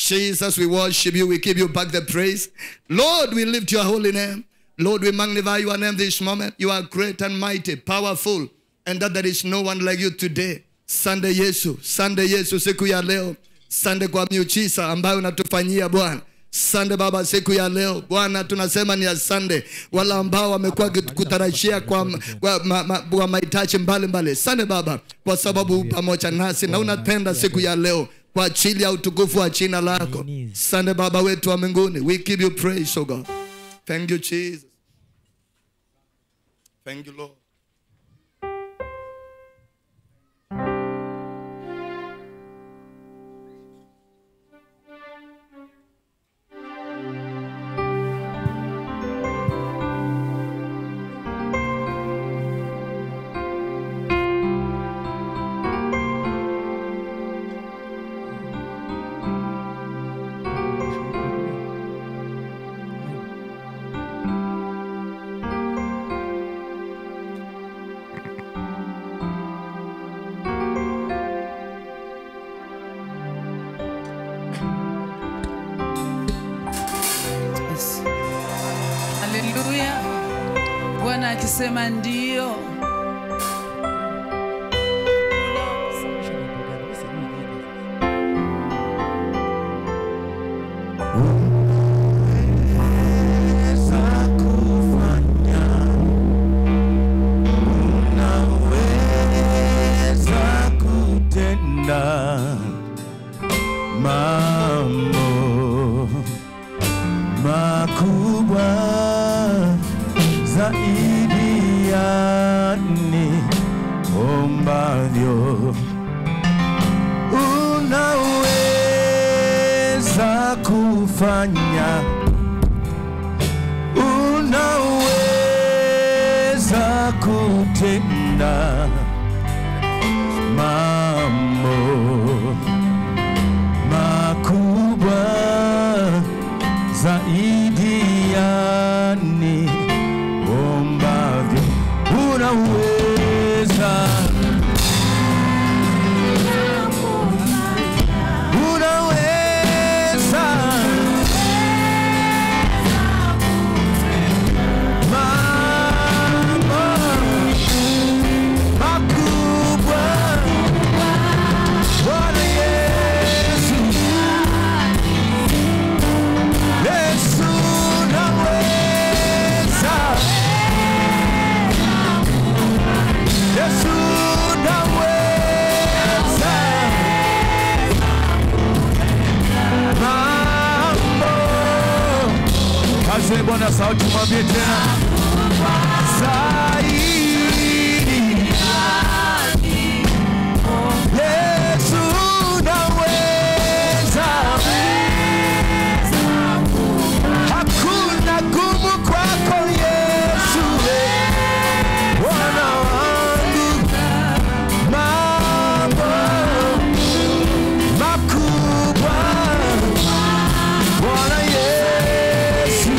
Jesus, we worship you, we give you back the praise. Lord, we lift your holy name. Lord, we magnify your name this moment. You are great and mighty, powerful, and that there is no one like you today. Sunday Yesu siku ya leo. Sande kwa miujiza ambayo unatufanyia Bwana. Sande Baba siku ya leo Bwana, tunasema ni asante wala ambao wamekuwa kutarajia kwa mahitaji mbalimbali. Sande Baba kwa sababu pamoja nasi na unatenda siku ya leo kwa ajili ya utukufu wa jina lako. Sande Baba wetu wa mbinguni, we give you praise, oh God. Thank you Jesus. Thank you Lord. Haleluya. Bwana akisema ndio. Unaweza kutenda mambo makubwa zaidi ya niombavyo. Unaweza kufanya, unaweza kutenda mambo makubwa zaidi ya niombavyo. Unaweza, unaweza mambo makubwa. Bwana Yesu, Yesu naweza, Yesu naweza mambo. Kaze Bwana sauti, mwambie tena zaidi. Yesu naweza, hakuna gumu kwako Yesu, Bwana wangu. Mambo makubwa Bwana Yesu,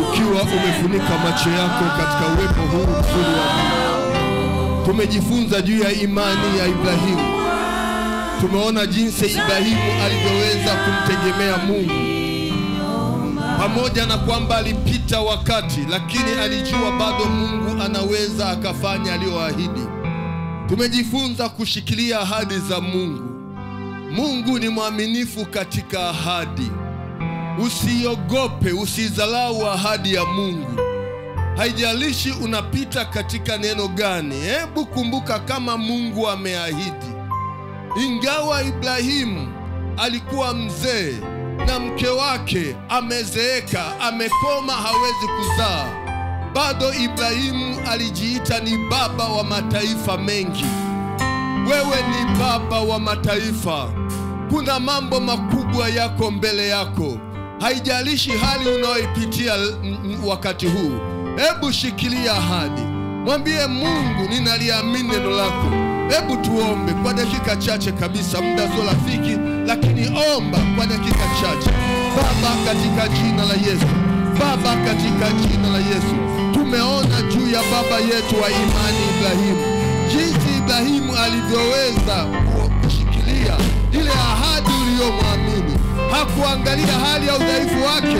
ukiwa umefunika macho yako katika uwepo huu mzuri wa Mungu. Tumejifunza juu ya imani ya Ibrahimu. Tumeona jinsi Ibrahimu alivyoweza kumtegemea Mungu. Pamoja na kwamba alipita wakati, lakini alijua bado Mungu anaweza akafanya aliyoahidi. Tumejifunza kushikilia ahadi za Mungu. Mungu ni mwaminifu katika ahadi. Usiogope, usidharau ahadi ya Mungu. Haijalishi unapita katika neno gani, hebu kumbuka kama Mungu ameahidi. Ingawa Ibrahimu alikuwa mzee na mke wake amezeeka, amekoma, hawezi kuzaa, bado Ibrahimu alijiita ni baba wa mataifa mengi. Wewe ni baba wa mataifa. Kuna mambo makubwa yako mbele yako. Haijalishi hali unayoipitia wakati huu, hebu shikilia ahadi. Mwambie Mungu, ninaliamini neno lako. Hebu tuombe kwa dakika chache kabisa, muda sio rafiki, lakini omba kwa dakika chache. Baba, katika jina la Yesu. Baba, katika jina la Yesu. Tumeona juu ya baba yetu wa imani Ibrahimu, jinsi Ibrahimu alivyoweza kushikilia ile ahadi uliyomwamini. Hakuangalia hali ya udhaifu wake,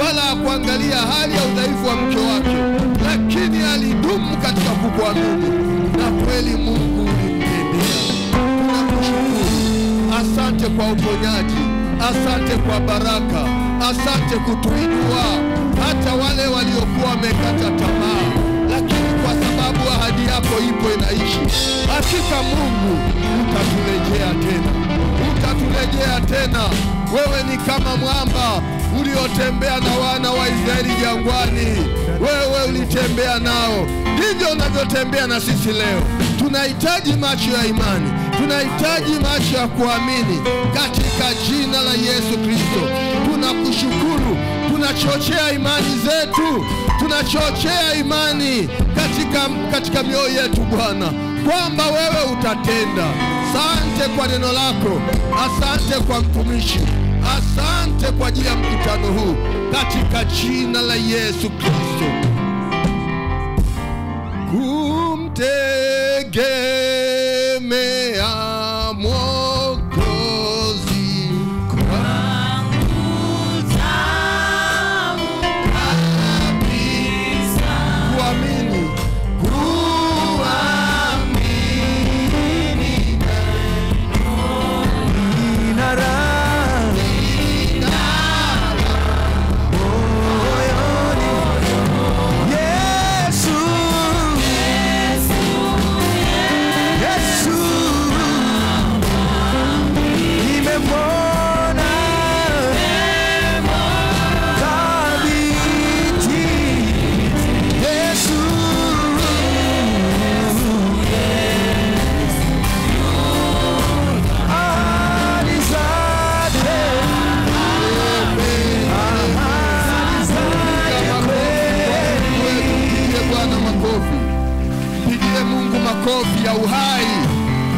wala hakuangalia hali ya udhaifu wa mke wake, lakini alidumu katika kukuamini, na kweli Mungu ulimtendea. Tunakushukuru. Asante kwa uponyaji, asante kwa baraka, asante kutuinua hata wale waliokuwa wamekata tamaa, lakini kwa sababu ahadi yako ipo inaishi. Hakika Mungu utaturejea tena, utaturejea tena. Wewe ni kama mwamba uliotembea na wana wa Israeli jangwani. Wewe ulitembea nao, ndivyo unavyotembea na sisi leo. Tunahitaji macho ya imani, tunahitaji macho ya kuamini katika jina la Yesu Kristo. Tunakushukuru, tunachochea imani zetu, tunachochea imani katika mioyo yetu Bwana, kwamba wewe utatenda. Asante kwa neno lako, asante kwa mtumishi, asante kwa ajili ya mkutano huu katika jina la Yesu Kristo. Kumtegemea Mwokozi kwangu tamu kabisa. Kuamini, makofi ya uhai,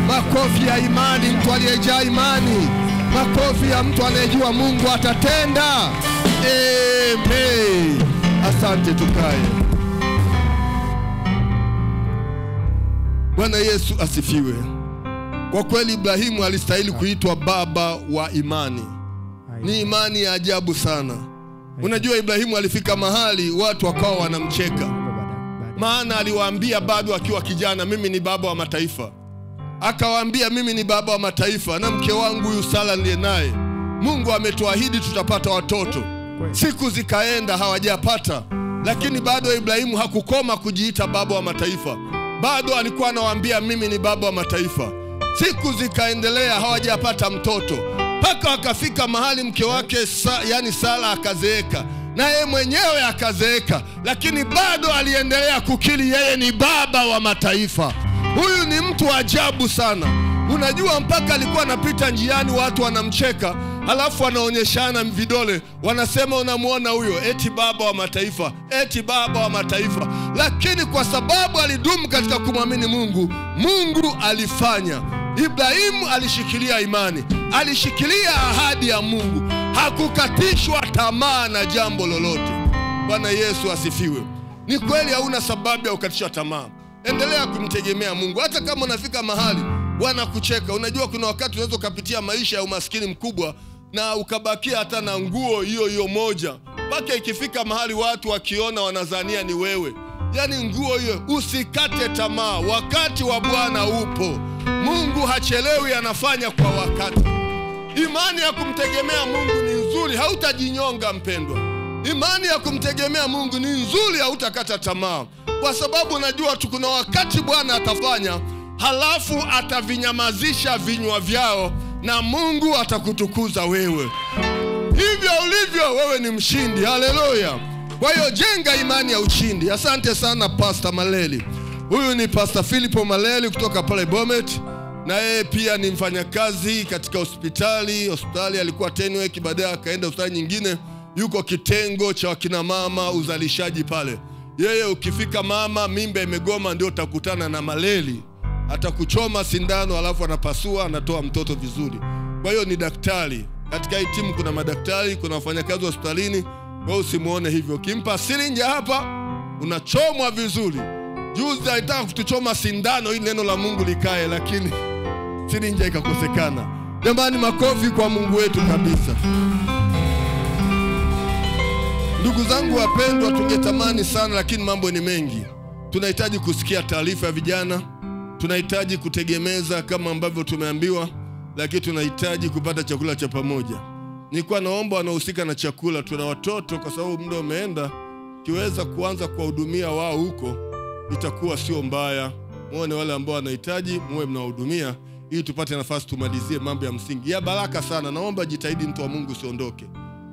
makofi ya imani, mtu aliyejaa imani, makofi ya mtu anayejua Mungu atatenda. Amen. Asante, tukae. Bwana Yesu asifiwe. Kwa kweli Ibrahimu alistahili kuitwa baba wa imani. Ni imani ya ajabu sana. Unajua Ibrahimu alifika mahali watu wakawa wanamcheka, maana aliwaambia bado akiwa kijana, mimi ni baba wa mataifa. Akawaambia, mimi ni baba wa mataifa na mke wangu huyu Sara ndiye naye. Mungu ametuahidi tutapata watoto. Siku zikaenda hawajapata, lakini bado Ibrahimu hakukoma kujiita baba wa mataifa. Bado alikuwa anawaambia, mimi ni baba wa mataifa. Siku zikaendelea hawajapata mtoto, mpaka akafika mahali mke wake Sara akazeeka, na yeye mwenyewe akazeeka, lakini bado aliendelea kukiri yeye ni baba wa mataifa. Huyu ni mtu ajabu sana. Unajua mpaka alikuwa anapita njiani watu wanamcheka, halafu wanaonyeshana vidole, wanasema unamuona huyo, eti baba wa mataifa, eti baba wa mataifa. Lakini kwa sababu alidumu katika kumwamini Mungu, Mungu alifanya. Ibrahimu alishikilia imani, alishikilia ahadi ya Mungu, hakukatishwa tamaa na jambo lolote. Bwana Yesu asifiwe. Ni kweli hauna sababu ya kukatisha tamaa. Endelea kumtegemea Mungu. Hata kama unafika mahali wanakucheka. Unajua kuna wakati unaweza kupitia maisha ya umaskini mkubwa na ukabakia hata na nguo hiyo moja. Mpaka ikifika mahali watu wakiona wanazania ni wewe. Yaani nguo hiyo. Usikate tamaa. Wakati wa Bwana upo. Mungu hachelewi, anafanya kwa wakati. Imani ya kumtegemea Mungu ni nzuri, hautajinyonga mpendwa. Imani ya kumtegemea Mungu ni nzuri, hautakata tamaa. Kwa sababu unajua tu kuna wakati Bwana atafanya, halafu atavinyamazisha vinywa vyao na Mungu atakutukuza wewe. Hivyo ulivyo wewe ni mshindi. Haleluya. Kwa hiyo jenga imani ya ushindi. Asante sana Pastor Maleli. Huyu ni Pastor Philipo Maleli kutoka pale Bomet. Na yeye pia ni mfanyakazi katika hospitali. Hospitali alikuwa Tenwek, baadaye akaenda hospitali nyingine. Yuko kitengo cha wakina mama uzalishaji pale. Yeye ukifika mama mimba imegoma ndio utakutana na Maleli. Atakuchoma sindano alafu anapasua, anatoa mtoto vizuri. Kwa hiyo ni daktari. Katika hii timu kuna madaktari, kuna wafanyakazi wa hospitalini. Wewe usimuone hivyo. Ukimpa sirinja hapa unachomwa vizuri. Juzi alitaka kutuchoma sindano ili neno la Mungu likae, lakini sirinja ikakosekana. Jamani, makofi kwa Mungu wetu kabisa. Ndugu zangu wapendwa, tungetamani sana lakini mambo ni mengi. Tunahitaji kusikia taarifa ya vijana. Tunahitaji kutegemeza kama ambavyo tumeambiwa, lakini tunahitaji kupata chakula cha pamoja. Nilikuwa naomba wanaohusika na chakula, tuna watoto kwa sababu muda umeenda, kiweza kuanza kuwahudumia wao huko itakuwa sio mbaya. Muone wale ambao wanahitaji muwe mnawahudumia ili tupate nafasi tumalizie mambo ya msingi. Ya baraka sana. Naomba jitahidi mtu wa Mungu usiondoke.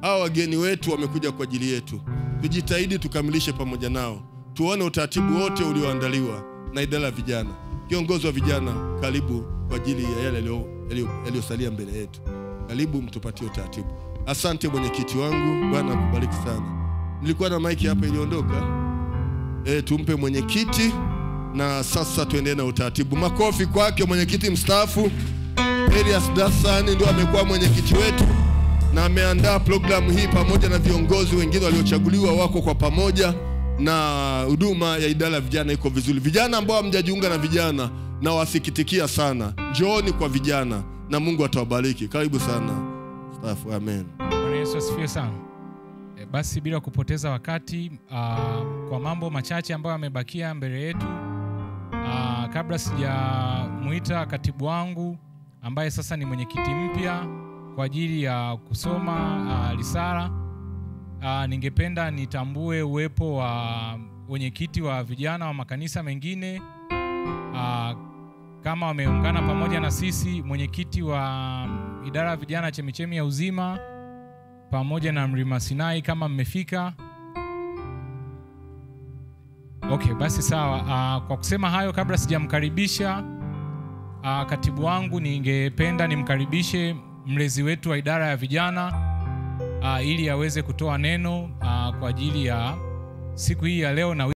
Hao wageni wetu wamekuja kwa ajili yetu. Tujitahidi tukamilishe pamoja nao. Tuone utaratibu wote ulioandaliwa na idara ya vijana. Kiongozi wa vijana, karibu kwa ajili ya yale yaliyosalia mbele yetu. Karibu mtupatie utaratibu. Asante mwenyekiti wangu, Bwana akubariki sana. Nilikuwa na maiki hapa iliondoka. Tumpe mwenyekiti na sasa tuendelee na utaratibu. Makofi kwake mwenyekiti mstaafu Elias Dasani, ndio amekuwa mwenyekiti wetu na ameandaa programu hii pamoja na viongozi wengine waliochaguliwa wako kwa pamoja, na huduma ya idara ya vijana iko vizuri. Vijana ambao hamjajiunga na vijana na wasikitikia sana, njooni kwa vijana na Mungu atawabariki. Karibu sana staafu. Amen. Bwana Yesu asifiwe sana. Basi bila kupoteza wakati, kwa mambo machache ambayo yamebakia mbele yetu, kabla sijamuita katibu wangu ambaye sasa ni mwenyekiti mpya kwa ajili ya kusoma risala, ningependa nitambue uwepo wa mwenyekiti wa vijana wa makanisa mengine kama wameungana pamoja na sisi, mwenyekiti wa idara ya vijana Chemichemi ya Uzima pamoja na Mlima Sinai kama mmefika. Okay, basi sawa. Kwa kusema hayo, kabla sijamkaribisha katibu wangu, ningependa nimkaribishe mlezi wetu wa idara ya vijana ili aweze kutoa neno kwa ajili ya siku hii ya leo na